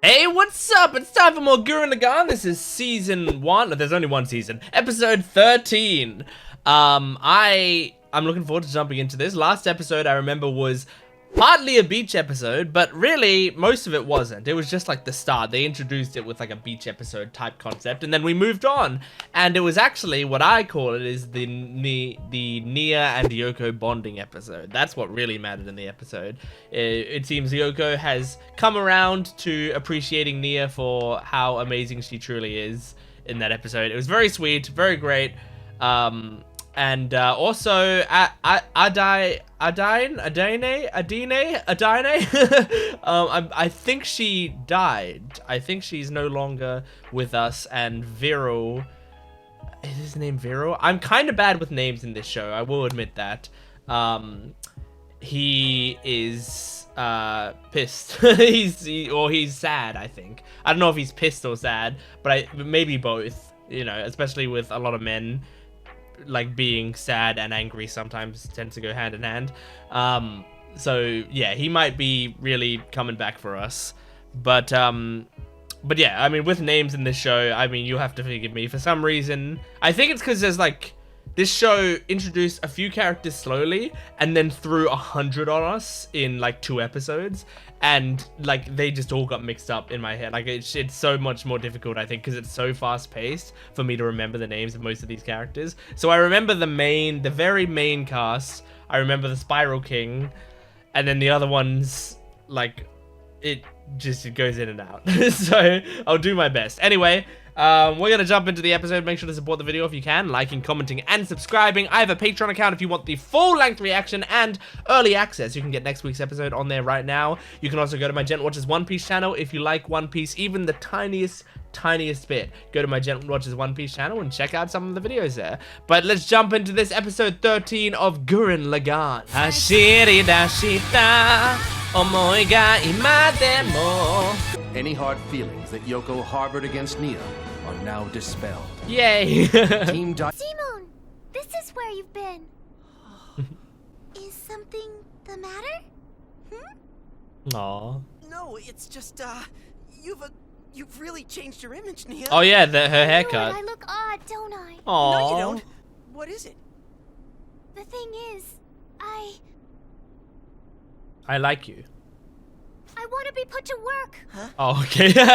Hey, what's up? It's time for more Gurren Lagann. This is season 1. There's only one season. Episode 13. I'm looking forward to jumping into this. Last episode I remember was partly a beach episode, but really most of it wasn't. It was just like the start. They introduced it with like a beach episode type concept, and then we moved on. And it was actually what I call it is the Nia and Yoko bonding episode. That's what really mattered in the episode. It seems Yoko has come around to appreciating Nia for how amazing she truly is in that episode. It was very sweet, very great. And also Adine. I think she died. I think she's no longer with us. And Vero, is his name Vero? I'm kind of bad with names in this show, I will admit that. He is pissed. he's sad, I think. I don't know if he's pissed or sad, but maybe both, you know, especially with a lot of men. Like being sad and angry sometimes tends to go hand in hand. So yeah, he might be really coming back for us. But yeah, I mean, with names in this show, I mean, you'll have to forgive me. For some reason, I think it's because there's like, this show introduced a few characters slowly and then threw 100 on us in like 2 episodes. And like, they just all got mixed up in my head. Like, it's so much more difficult, I think, because it's so fast paced for me to remember the names of most of these characters. So I remember the very main cast. I remember the Spiral King, and then the other ones, like, it goes in and out. So I'll do my best. Anyway, we're gonna jump into the episode. Make sure to support the video if you can, liking, commenting, and subscribing. I have a Patreon account if you want the full-length reaction and early access. You can get next week's episode on there right now. You can also go to my Jent Watches One Piece channel if you like One Piece, even the tiniest bit. Go to my Jent Watches One Piece channel and check out some of the videos there. But let's jump into this episode 13 of Gurren Lagann. Hashiri dashita omoi ga ima demo. Any hard feelings that Yoko harbored against Nia are now dispelled. Yay! Team Simon, this is where you've been. Is something the matter? Aww. No, it's just, you've really changed your image, Nia. Oh yeah, her haircut. I look odd, don't I? Aww. No, you don't. What is it? The thing is, I like you. I want to be put to work. Huh? Oh, okay. It's just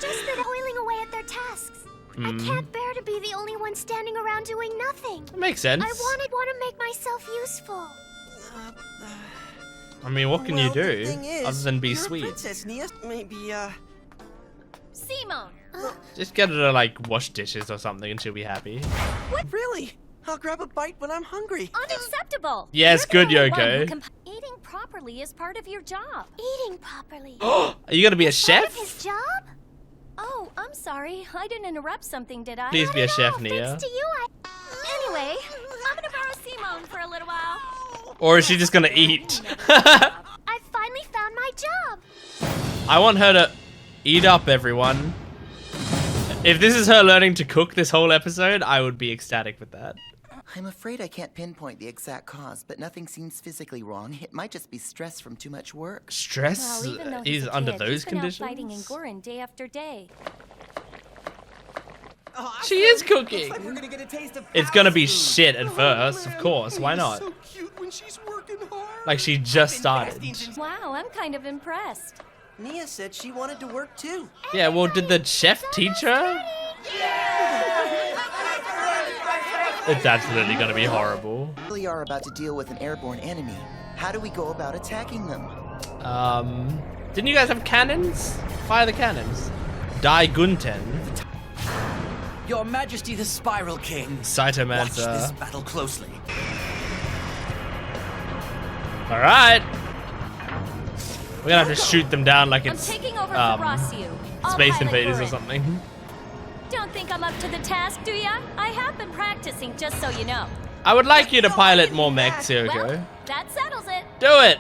that toiling away at their tasks. I can't bear to be the only one standing around doing nothing. That makes sense. I want to make myself useful. I mean, what can you The do thing is, other than be you're sweet? A princess, Nia. Maybe, Simon! Just get her to like wash dishes or something and she'll be happy. What? Really? I'll grab a bite when I'm hungry. Unacceptable! Yes, You're good, the only one Yoko. who Eating properly is part of your job. Eating properly. Are you gonna be a Part of chef? his job? Oh, I'm sorry. I didn't interrupt something, did I? Please be a Not at chef, all. Nia. Thanks to you, Anyway, I'm gonna borrow Simone for a little while. Or is she just gonna eat? I finally found my job. I want her to eat up everyone. If this is her learning to cook this whole episode, I would be ecstatic with that. I'm afraid I can't pinpoint the exact cause, but nothing seems physically wrong. It might just be stress from too much work. Stress? Well, even though He's a under kid, those he's been out conditions? fighting in Gurren day after day. She is cooking. We're gonna get a taste of It's gonna be palace food. shit at first, of course. Why not? So cute when she's working hard. Like she just started. Wow, I'm kind of impressed. Nia said she wanted to work too. Yeah, well, did the chef teach her? It's absolutely gonna be horrible. We really are about to deal with an airborne enemy. How do we go about attacking them? Didn't you guys have cannons? Fire the cannons. Dai-gunzan. Your Majesty the Spiral King. Watch this Saitomancer. battle closely. Alright. We're gonna have to shoot them down like I'm it's taking over for Rossiu. I'll Space pilot Invaders or Gurren. something. Don't think I'm up to the task, do ya? I have been practicing, just so you know. I would like you to pilot more mechs, Yoko. Well, that settles it. Do it!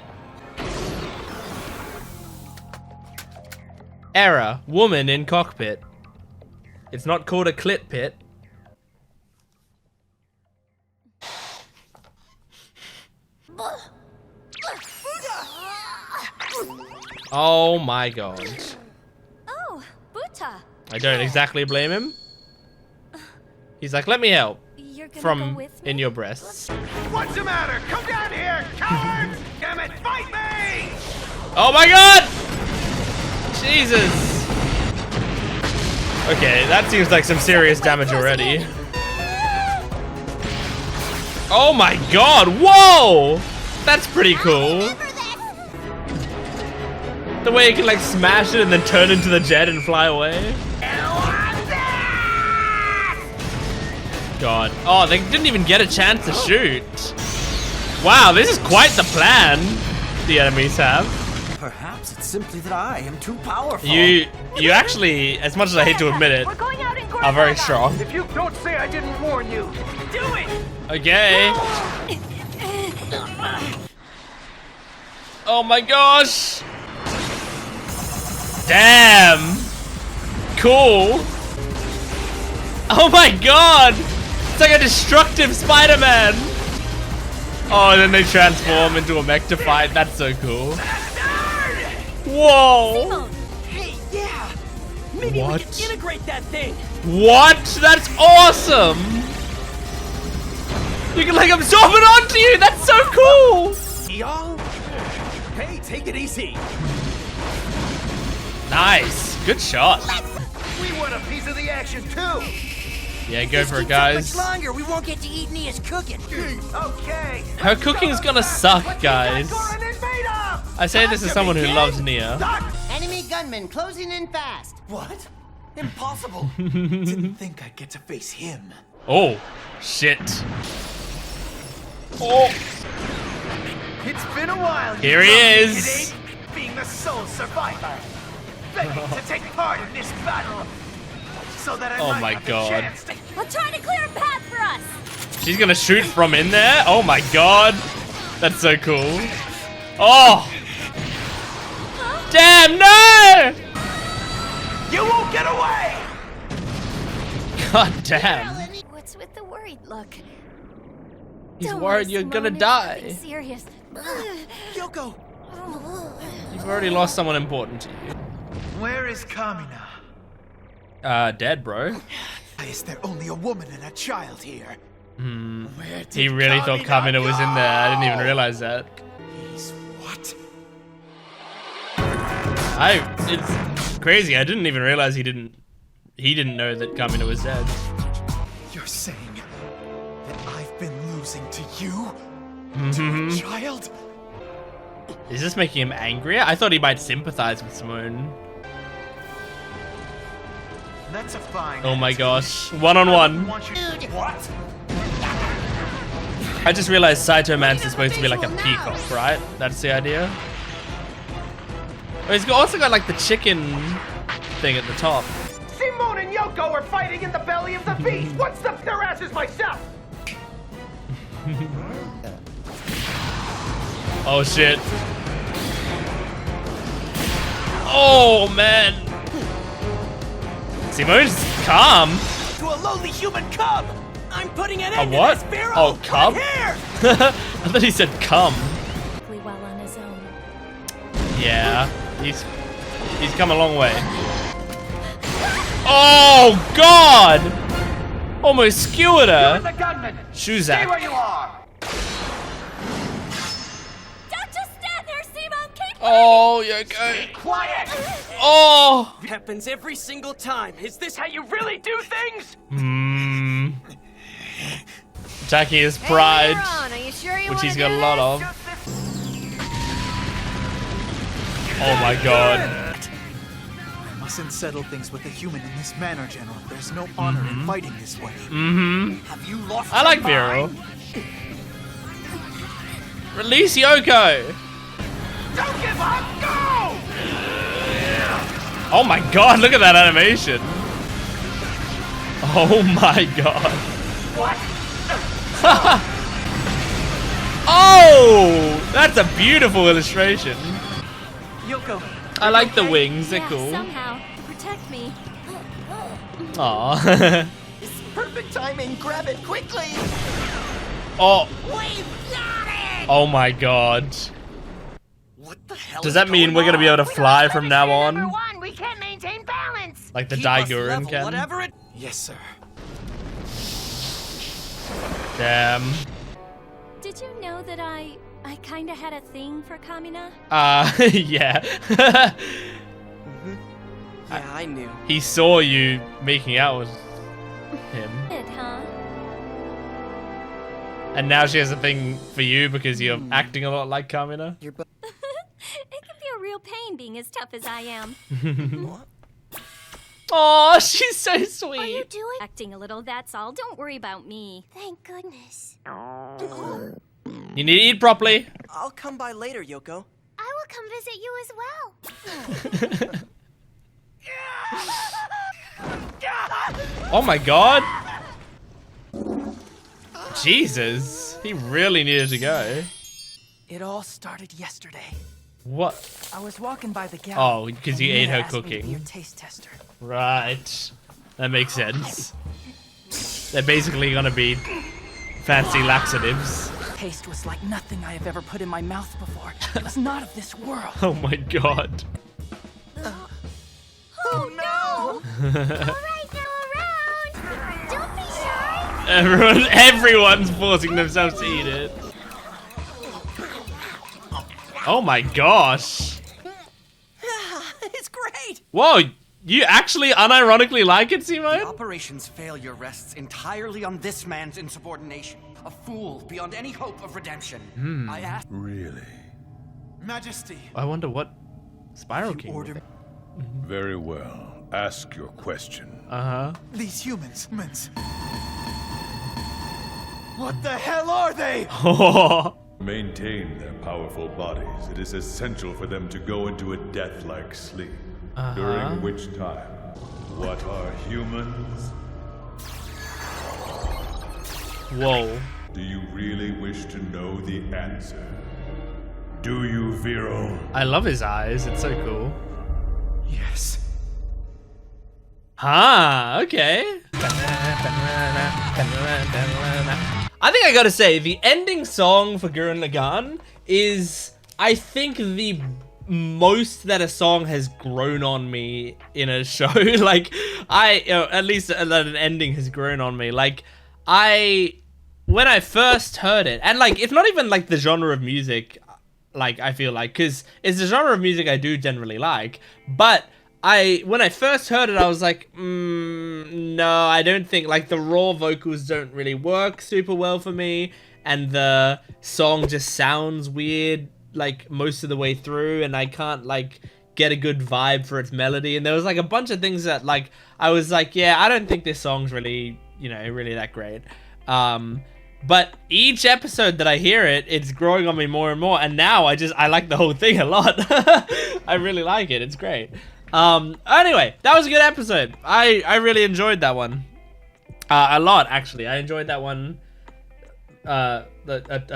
Error. Woman in cockpit. It's not called a clit pit. Oh my god. Yenta. I don't exactly blame him. He's like, let me help. You're gonna go From with me? in your breasts. What's the matter? Come down here, cowards! Damn it, fight me! Oh my god! Jesus. Okay, that seems like some serious damage already. Oh my god, whoa! That's pretty cool. The way you can like smash it and then turn into the jet and fly away. God. Oh, they didn't even get a chance to shoot. Wow, this is quite the plan the enemies have. Perhaps it's simply that I am too powerful. You actually, as much as I hate to admit it, We're going out in Gurren are very Lagann. strong. If you don't say I didn't warn you, do it! Okay. Oh my gosh. Damn. Cool. Oh my god. It's like a destructive Spider-Man. Oh, and then they transform into a mech to fight. That's so cool. Whoa. Hey, yeah. Maybe What? we can integrate that thing. What? That's awesome. You can like absorb it onto you. That's so cool. Y'all? Hey, take it easy. Nice. Good shot. We want a piece of the action too. Yeah, go for it, guys. Much longer, we won't get to eat Nia's cooking. Okay. Her cooking's gonna suck, guys. Gurren is made of. I say this as someone who loves Nia. Enemy gunmen closing in fast. What? Impossible. Didn't think I'd get to face him. Oh, shit. Oh, It's been a while. you here he love is. naked ape, being the sole survivor. Ready to take part in this battle. So that I Oh might my have God. the chance to I'll try to clear a path for us. She's gonna shoot from in there. Oh my god. That's so cool. Oh. Damn, no! You won't get away! God damn. What's with the worried look? He's Don't worried worry, you're gonna Simone, it's die. nothing serious. Yoko. You've already lost someone important to you. Where is Kamina? Dead, bro. Why is there only a woman and a child here? Where did He really thought Kamina was in there. I didn't even realize that. He's what? It's crazy. I didn't even realize he didn't know that Kamina was dead. You're saying that I've been losing to you? Mhm. Child? Is this making him angrier? I thought he might sympathize with Simone. That's a fine. Oh my gosh. One-on-one. What? I just realized Saito Man's is supposed to be like a peacock, right? That's the idea. Oh, he's also got like the chicken thing at the top. Simone and Yoko are fighting in the belly of the beast. What's up their asses myself? Oh shit. Oh man. Simone's calm. To a lowly human cub. I'm putting an A end what? to this, Vero. Oh, cub? Right here. I thought he said come. Well on his own. Yeah, he's come a long way. Oh God! Almost skewered her. The gunman. Shoes Stay out. where you are. Don't just stand there, Simone. Keep Oh, Yoko. Quiet. Oh. Happens every single time. Is this how you really do things? Hmm. Attacking his pride, which he's got a lot of. Oh my God. I mustn't settle things with a human in this manner, General. There's no honor in fighting this way. Mm-hmm. Have you lost I like your Vero. mind? Release Yoko. Don't give up. Go. Oh my God! Look at that animation. Oh my God. What? Oh, that's a beautiful illustration. Yoko. I like the wings. They're Yeah, cool. somehow. Protect me. Aw. Perfect timing. Grab it quickly. Oh. We've got it. Oh my God. What the hell? Does that mean we're gonna be able to fly from now on? We can't maintain maintain balance. Like the Keep us dai-gunzan level, can. whatever it. Yes, sir. Damn. Did you know that I kinda had a thing for kamina? Yeah. Yeah, I knew. He saw you making out with him. It, huh? And now she has a thing for you because you're acting a lot like Kamina. You're both. It can be a real pain being as tough as I am. Oh, she's so Are you sweet. doing? Acting a little, that's all. Don't worry about me. Thank goodness. You need to eat properly. I'll come by later, Yoko. I will come visit you as well. Oh my god. Jesus. He really needed to go. It all started yesterday. What? I was walking by the gal. Oh, because you and ate Mia her asked me to be cooking. your taste tester. Right. That makes sense. They're basically gonna be fancy laxatives. Taste was like nothing I have ever put in my mouth before. It was not of this world. Oh my god. Oh no! Alright, now around! Don't be shy! Everyone's forcing themselves to eat it. Oh my gosh. It's great. Whoa, you actually unironically like it, Simone? Operation's failure rests entirely on this man's insubordination. A fool beyond any hope of redemption. I asked. Really? Majesty. I wonder what Spiral King will Order. think. Very well. Ask your question. Uh-huh. These humans. What the hell are they? Maintain their powerful bodies. It is essential for them to go into a death-like sleep. During which time, what are humans? Whoa. Do you really wish to know the answer? Do you, Vero? I love his eyes. It's so cool. Yes. Okay. I think I gotta say, the ending song for Gurren Lagann is, I think, the most that a song has grown on me in a show. Like, at least that an ending has grown on me. Like, when I first heard it, and like, it's not even like the genre of music, like, I feel like, because it's the genre of music I do generally like, but when I first heard it, I was like, no, I don't think, like, the raw vocals don't really work super well for me, and the song just sounds weird, like, most of the way through, and I can't, like, get a good vibe for its melody, and there was, like, a bunch of things that, like, I was like, yeah, I don't think this song's really, you know, really that great. But each episode that I hear it, it's growing on me more and more, and now I like the whole thing a lot. I really like it, it's great. Anyway, that was a good episode. I really enjoyed that one. A lot, actually. I enjoyed that one a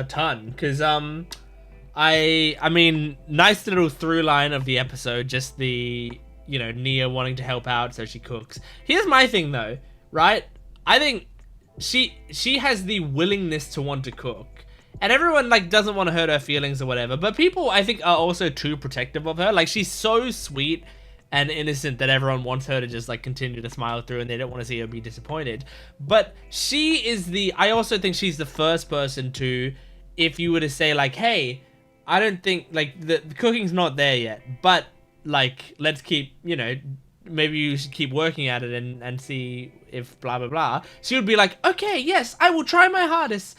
ton. Because, I mean, nice little through line of the episode. Just the, you know, Nia wanting to help out, so she cooks. Here's my thing, though, right? I think she has the willingness to want to cook. And everyone, like, doesn't want to hurt her feelings or whatever. But people, I think, are also too protective of her. Like, she's so sweet and innocent that everyone wants her to just, like, continue to smile through, and they don't want to see her be disappointed. But she is I also think she's the first person to, if you were to say, like, hey, I don't think, like, the cooking's not there yet, but, like, let's keep, you know, maybe you should keep working at it and see if blah blah blah. She would be like, okay, yes, I will try my hardest.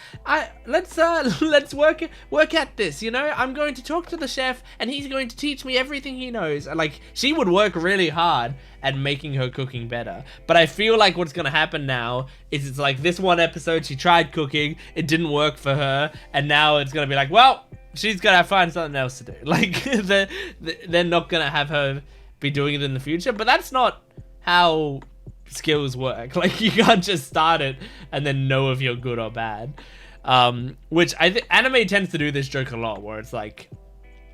Let's work at this, you know. I'm going to talk to the chef and he's going to teach me everything he knows. Like, she would work really hard at making her cooking better. But I feel like what's gonna happen now is it's like this one episode she tried cooking, it didn't work for her, and now it's gonna be like, well, she's gonna find something else to do. Like, they're not gonna have her be doing it in the future, but that's not how skills work. Like, you can't just start it and then know if you're good or bad. Which I think anime tends to do this joke a lot, where it's like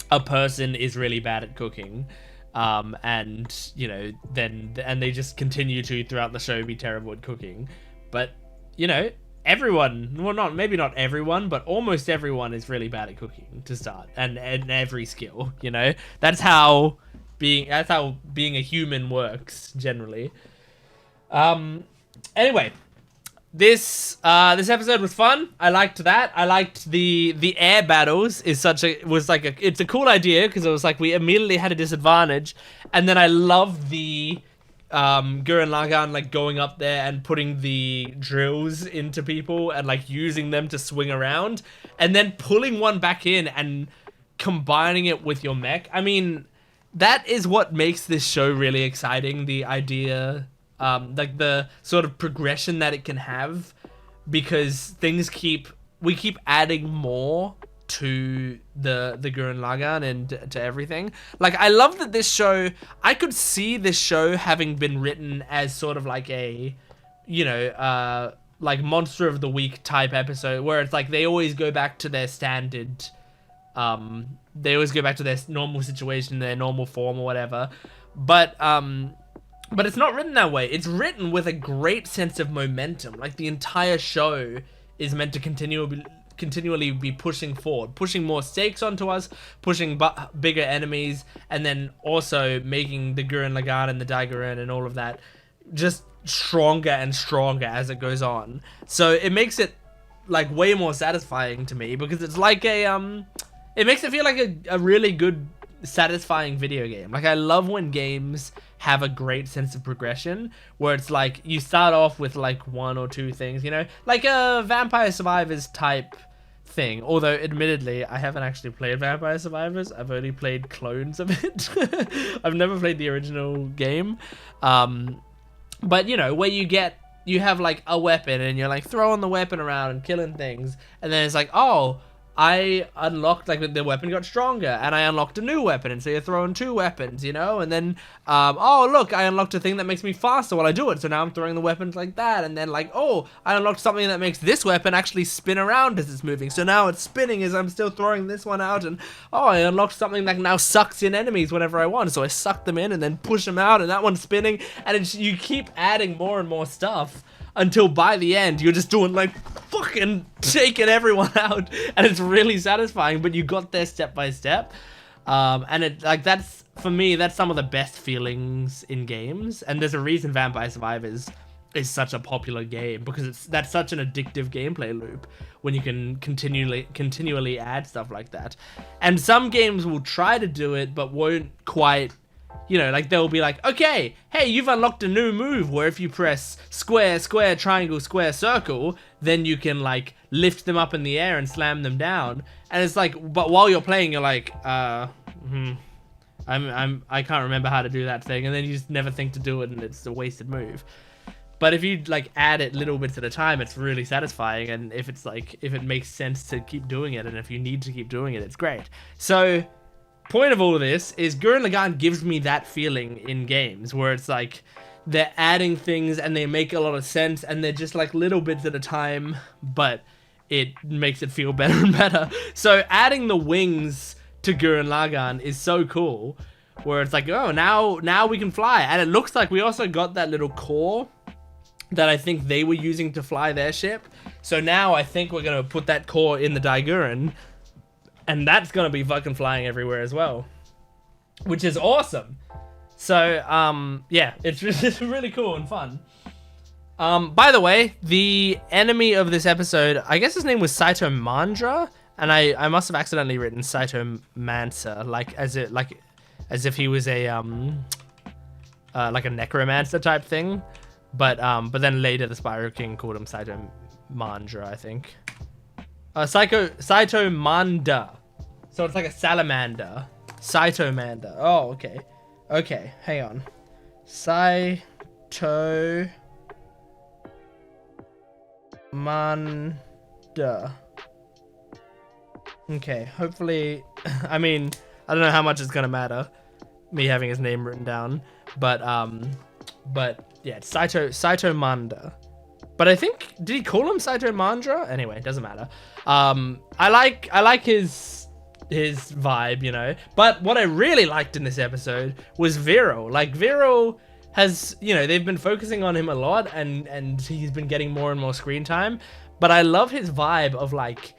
a person is really bad at cooking, and you know, and they just continue to throughout the show be terrible at cooking. But you know, everyone, well, maybe not everyone, but almost everyone is really bad at cooking to start, and every skill. You know, that's how being a human works generally. Anyway, this episode was fun. I liked that. I liked the air battles. It's a cool idea because it was like we immediately had a disadvantage, and then I love the Gurren Lagann like going up there and putting the drills into people and like using them to swing around, and then pulling one back in and combining it with your mech. I mean, that is what makes this show really exciting. The idea, like the sort of progression that it can have, because we keep adding more to the Gurren Lagann and to everything. Like, I love that this show, I could see this show having been written as sort of like a, you know, like Monster of the Week type episode, where it's like they always go back to their standard, they always go back to their normal situation, their normal form or whatever. But it's not written that way. It's written with a great sense of momentum. Like, the entire show is meant to continually be pushing forward, pushing more stakes onto us, pushing bigger enemies, and then also making the Gurren Lagann and the dai-gunzan and all of that just stronger and stronger as it goes on. So it makes it like way more satisfying to me, because it's like it makes it feel like a really good, satisfying video game. Like, I love when games have a great sense of progression, where it's like you start off with like one or two things, you know, like a Vampire Survivors type thing. Although admittedly, I haven't actually played Vampire Survivors. I've only played clones of it. I've never played the original game. But you know, where you have like a weapon and you're like throwing the weapon around and killing things, and then it's like, oh, I unlocked, like, the weapon got stronger, and I unlocked a new weapon, and so you're throwing two weapons, you know, and then, oh, look, I unlocked a thing that makes me faster while I do it, so now I'm throwing the weapons like that, and then, like, oh, I unlocked something that makes this weapon actually spin around as it's moving, so now it's spinning as I'm still throwing this one out, and, oh, I unlocked something that now sucks in enemies whenever I want, so I suck them in and then push them out, and that one's spinning, and you keep adding more and more stuff, until by the end, you're just doing, like, fucking taking everyone out, and it's really satisfying, but you got there step by step, and it, like, that's, for me, that's some of the best feelings in games, and there's a reason Vampire Survivors is such a popular game, because that's such an addictive gameplay loop, when you can continually add stuff like that, and some games will try to do it, but won't quite. You know, like, they'll be like, okay, hey, you've unlocked a new move where if you press square, square, triangle, square, circle, then you can, like, lift them up in the air and slam them down. And it's like, but while you're playing, you're like, I can't remember how to do that thing. And then you just never think to do it, and it's a wasted move. But if you, like, add it little bits at a time, it's really satisfying. And if it's, like, if it makes sense to keep doing it, and if you need to keep doing it, it's great. So, point of all of this is Gurren Lagann gives me that feeling in games, where it's like they're adding things and they make a lot of sense, and they're just like little bits at a time, but it makes it feel better and better. So adding the wings to Gurren Lagann is so cool, where it's like, oh, now we can fly. And it looks like we also got that little core that I think they were using to fly their ship. So now I think we're going to put that core in the dai-gunzan, and that's going to be fucking flying everywhere as well, which is awesome. So, yeah, it's really cool and fun. By the way, the enemy of this episode, I guess his name was Saito Mandra, and I must have accidentally written Saito Mancer, like as if he was a like a necromancer type thing, but then later the Spyro King called him Saito Mandra, I think. Saito Manda. So it's like a salamander. Saito Manda. Oh, okay. Okay, hang on. Saito Manda. Okay, hopefully, I mean, I don't know how much it's gonna matter, me having his name written down, but yeah, it's Saito Manda. But I think, did he call him Saito Mandra? Anyway, it doesn't matter. I like his vibe, you know. But what I really liked in this episode was Vero. Like, Vero has, you know, they've been focusing on him a lot, and he's been getting more and more screen time. But I love his vibe of, like,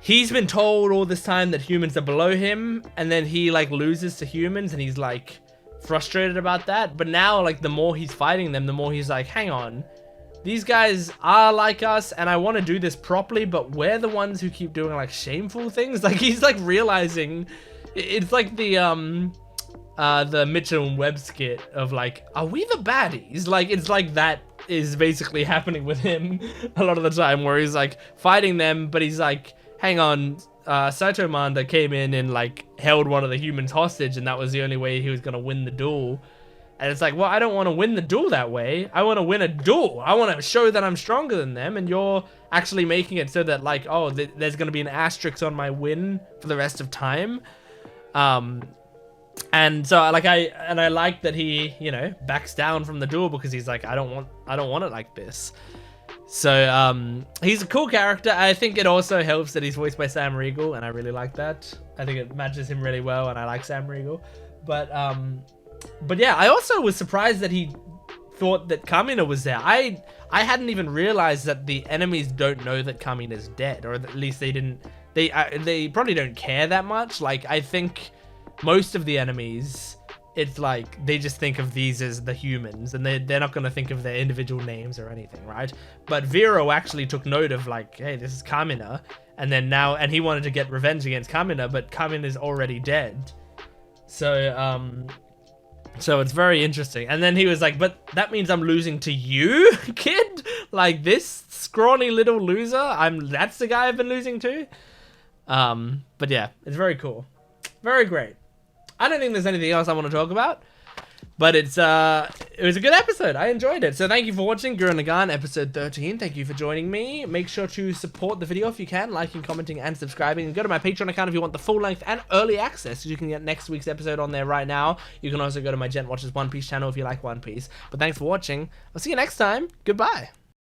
he's been told all this time that humans are below him, and then he like loses to humans, and he's like frustrated about that. But now, like, the more he's fighting them, the more he's like, hang on, these guys are like us, and I want to do this properly, but we're the ones who keep doing like shameful things. Like, he's like realizing it's like the Mitchell and Webb skit of like, are we the baddies? Like, it's like that is basically happening with him a lot of the time, where he's like fighting them, but he's like, hang on, Saito Manda came in and like held one of the humans hostage, and that was the only way he was gonna win the duel. And it's like, well, I don't want to win the duel that way. I want to win a duel. I want to show that I'm stronger than them, and you're actually making it so that like, oh, there's gonna be an asterisk on my win for the rest of time. And so like I like that he, you know, backs down from the duel, because he's like, I don't want it like this. So he's a cool character. I think it also helps that he's voiced by Sam Riegel, and I really like that. I think it matches him really well, and I like Sam Riegel. But yeah, I also was surprised that he thought that Kamina was there. I hadn't even realized that the enemies don't know that Kamina's dead, or at least they didn't. They probably don't care that much. Like, I think most of the enemies, it's like they just think of these as the humans, and they're not going to think of their individual names or anything, right? But Vero actually took note of like, hey, this is Kamina, and then now, and he wanted to get revenge against Kamina, but Kamina is already dead. So it's very interesting. And then he was like, but that means I'm losing to you, kid? Like, this scrawny little loser? That's the guy I've been losing to? But yeah, it's very cool. Very great. I don't think there's anything else I want to talk about, but it was a good episode. I enjoyed it. So thank you for watching Gurren Lagann episode 13. Thank you for joining me. Make sure to support the video if you can, liking, commenting, and subscribing. And go to my Patreon account if you want the full length and early access. You can get next week's episode on there right now. You can also go to my Jent Watches One Piece channel if you like One Piece. But thanks for watching. I'll see you next time. Goodbye.